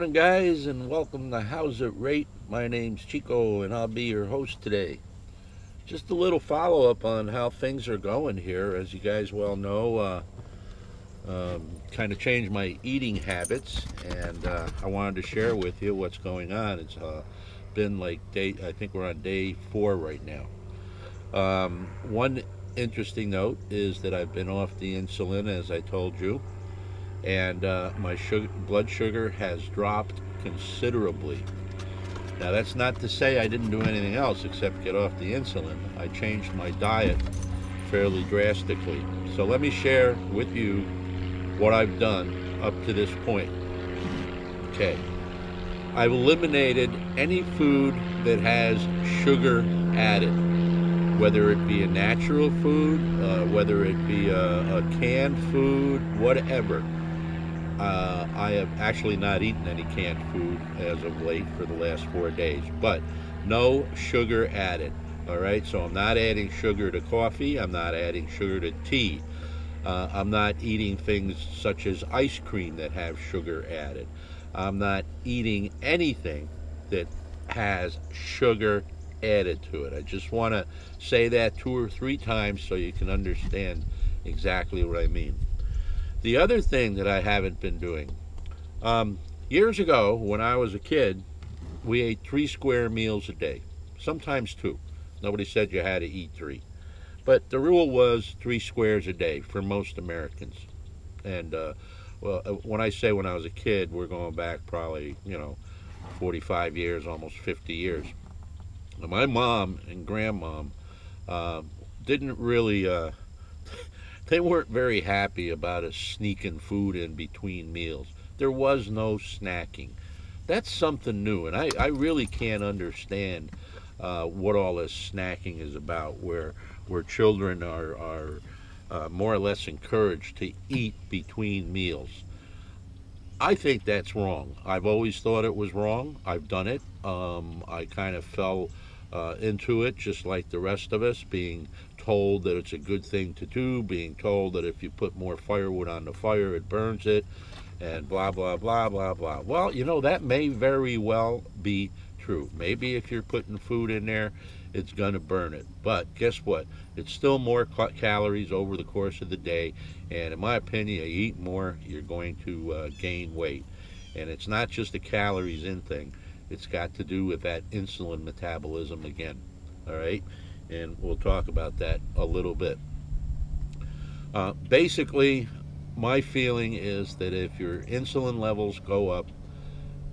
morning, guys, and welcome to How's It Rate. My name's Chico, and I'll be your host today. Just a little follow up on how things are going here. As you guys well know, kind of changed my eating habits, and I wanted to share with you what's going on. It's been like I think we're on day 4 right now. One interesting note is that I've been off the insulin, as I told you, and my blood sugar has dropped considerably. Now, that's not to say I didn't do anything else except get off the insulin. I changed my diet fairly drastically. So let me share with you what I've done up to this point. Okay. I've eliminated any food that has sugar added, whether it be a natural food, whether it be a canned food, whatever. I have actually not eaten any canned food as of late for the last 4 days, but no sugar added. All right, so I'm not adding sugar to coffee. I'm not adding sugar to tea. I'm not eating things such as ice cream that have sugar added. I'm not eating anything that has sugar added to it. I just want to say that 2 or 3 times so you can understand exactly what I mean. The other thing that I haven't been doing, years ago when I was a kid, we ate 3 square meals a day, sometimes 2. Nobody said you had to eat 3. But the rule was 3 squares a day for most Americans. And when I say when I was a kid, we're going back probably, 45 years, almost 50 years. Now, my mom and grandmom didn't really they weren't very happy about us sneaking food in between meals. There was no snacking. That's something new, and I really can't understand what all this snacking is about, where children are more or less encouraged to eat between meals. I think that's wrong. I've always thought it was wrong. I've done it. I kind of fell into it just like the rest of us, being told that it's a good thing to do, being told that if you put more firewood on the fire, it burns it, and blah, blah, blah, blah, blah. Well, that may very well be true. Maybe if you're putting food in there, it's going to burn it. But guess what? It's still more calories over the course of the day, and in my opinion, you eat more, you're going to gain weight. And it's not just a calories in thing. It's got to do with that insulin metabolism again. All right? And we'll talk about that a little bit. Basically, my feeling is that if your insulin levels go up,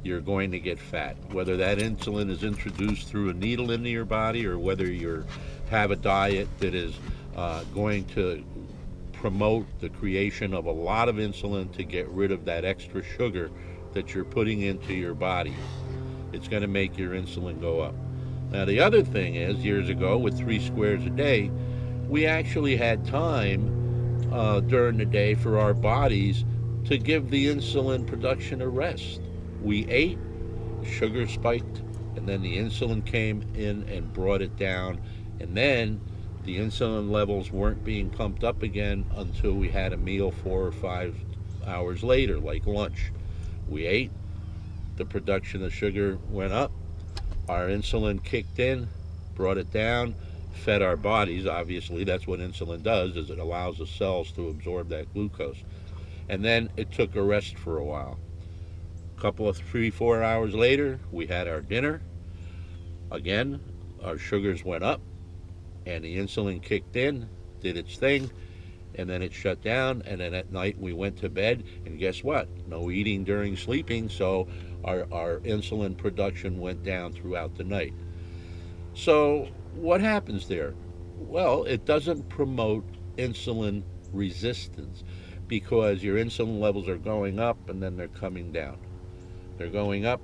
you're going to get fat. Whether that insulin is introduced through a needle into your body or whether you have a diet that is going to promote the creation of a lot of insulin to get rid of that extra sugar that you're putting into your body, it's going to make your insulin go up. Now, the other thing is, years ago, with 3 squares a day, we actually had time during the day for our bodies to give the insulin production a rest. We ate, sugar spiked, and then the insulin came in and brought it down, and then the insulin levels weren't being pumped up again until we had a meal 4 or 5 hours later, like lunch. We ate, the production of sugar went up, our insulin kicked in, brought it down, fed our bodies. Obviously, that's what insulin does, is it allows the cells to absorb that glucose. And then it took a rest for a while. A couple of 3-4 hours later, we had our dinner. Again, our sugars went up, and the insulin kicked in, did its thing, and then it shut down, and then at night we went to bed, and guess what? No eating during sleeping, so our insulin production went down throughout the night. So what happens there? Well, it doesn't promote insulin resistance because your insulin levels are going up and then they're coming down. They're going up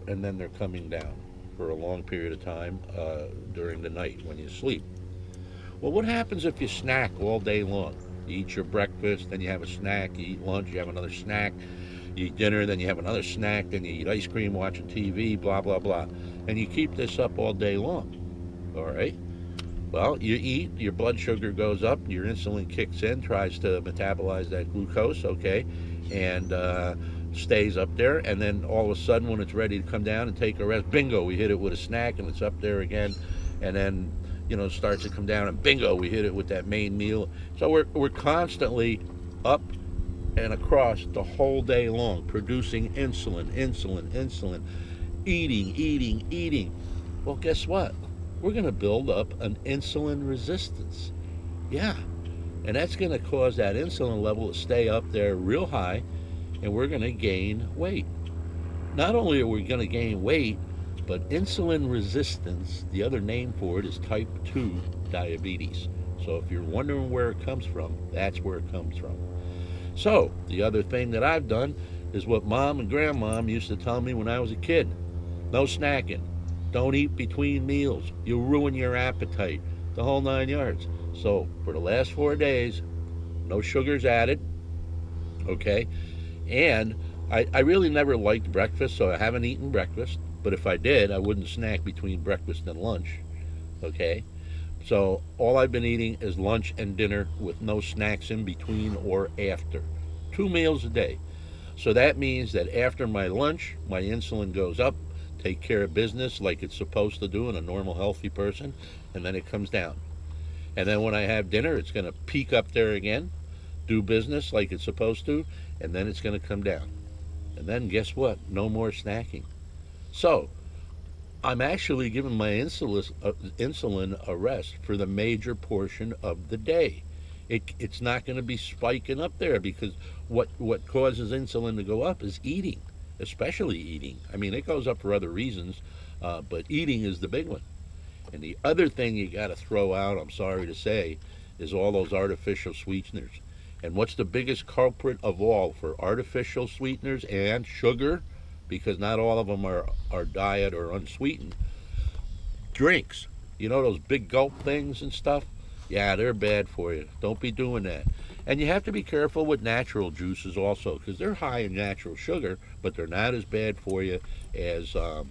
and then they're coming down for a long period of time during the night when you sleep. Well, what happens if you snack all day long? You eat your breakfast, then you have a snack, you eat lunch, you have another snack, you eat dinner, then you have another snack, then you eat ice cream, watching TV, blah, blah, blah. And you keep this up all day long, all right? Well, you eat, your blood sugar goes up, your insulin kicks in, tries to metabolize that glucose, okay? And stays up there, and then all of a sudden when it's ready to come down and take a rest, bingo, we hit it with a snack and it's up there again, and then it starts to come down, and bingo, we hit it with that main meal. So we're constantly up and across the whole day long, producing insulin, eating. Well, guess what? We're going to build up an insulin resistance. Yeah. And that's going to cause that insulin level to stay up there real high, and we're going to gain weight. Not only are we going to gain weight, but insulin resistance, the other name for it is type 2 diabetes. So if you're wondering where it comes from, that's where it comes from. So the other thing that I've done is what Mom and Grandmom used to tell me when I was a kid. No snacking. Don't eat between meals. You'll ruin your appetite. The whole 9 yards. So for the last 4 days, no sugars added, okay? And I really never liked breakfast, so I haven't eaten breakfast. But if I did, I wouldn't snack between breakfast and lunch, okay? So all I've been eating is lunch and dinner with no snacks in between or after. 2 meals a day. So that means that after my lunch, my insulin goes up, take care of business like it's supposed to do in a normal, healthy person, and then it comes down. And then when I have dinner, it's going to peak up there again, do business like it's supposed to, and then it's going to come down. And then guess what? No more snacking. So I'm actually giving my insulin a rest for the major portion of the day. It's not going to be spiking up there, because what causes insulin to go up is eating, especially eating. I mean, it goes up for other reasons, but eating is the big one. And the other thing you got to throw out, I'm sorry to say, is all those artificial sweeteners. And what's the biggest culprit of all for artificial sweeteners and sugar? Because not all of them are diet or unsweetened. Drinks. You know those big gulp things and stuff? Yeah, they're bad for you. Don't be doing that. And you have to be careful with natural juices also, because they're high in natural sugar, but they're not as bad for you as the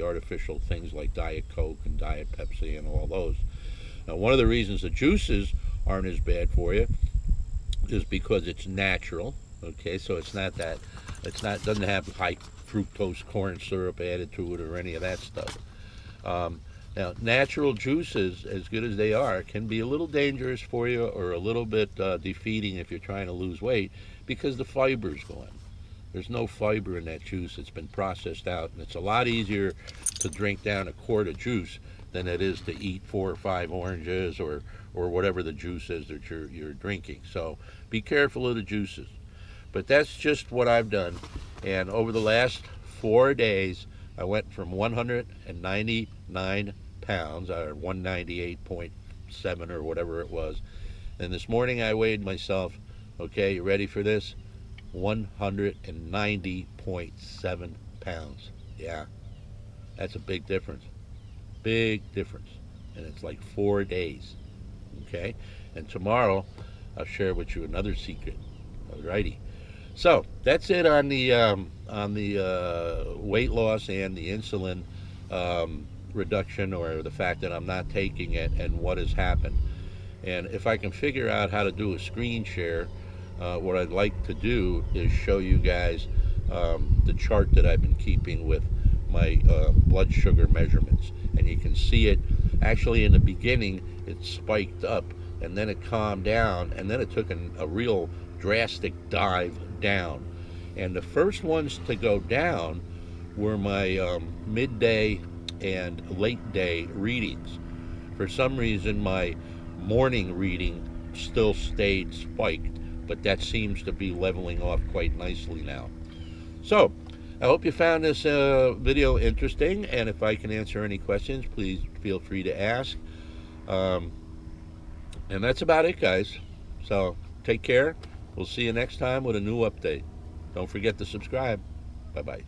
artificial things like Diet Coke and Diet Pepsi and all those. Now, one of the reasons the juices aren't as bad for you is because it's natural. Okay, so doesn't have high fructose corn syrup added to it or any of that stuff. Now, natural juices, as good as they are, can be a little dangerous for you, or a little bit defeating if you're trying to lose weight, because the fiber's gone. There's no fiber in that juice. It's been processed out, and it's a lot easier to drink down a quart of juice than it is to eat 4 or 5 oranges or whatever the juice is that you're drinking. So be careful of the juices. But that's just what I've done. And over the last 4 days, I went from 199 pounds, or 198.7 or whatever it was. And this morning I weighed myself, okay, you ready for this? 190.7 pounds. Yeah, that's a big difference. Big difference. And it's like 4 days. Okay? And tomorrow I'll share with you another secret. Alrighty. So that's it on the weight loss and the insulin reduction, or the fact that I'm not taking it and what has happened. And if I can figure out how to do a screen share, what I'd like to do is show you guys the chart that I've been keeping with my blood sugar measurements. And you can see it actually in the beginning, it spiked up, and then it calmed down, and then it took a real drastic dive down. And the first ones to go down were my midday and late day readings. For some reason, my morning reading still stayed spiked, but that seems to be leveling off quite nicely now. So I hope you found this video interesting, and if I can answer any questions, please feel free to ask. And that's about it, guys. So take care. We'll see you next time with a new update. Don't forget to subscribe. Bye-bye.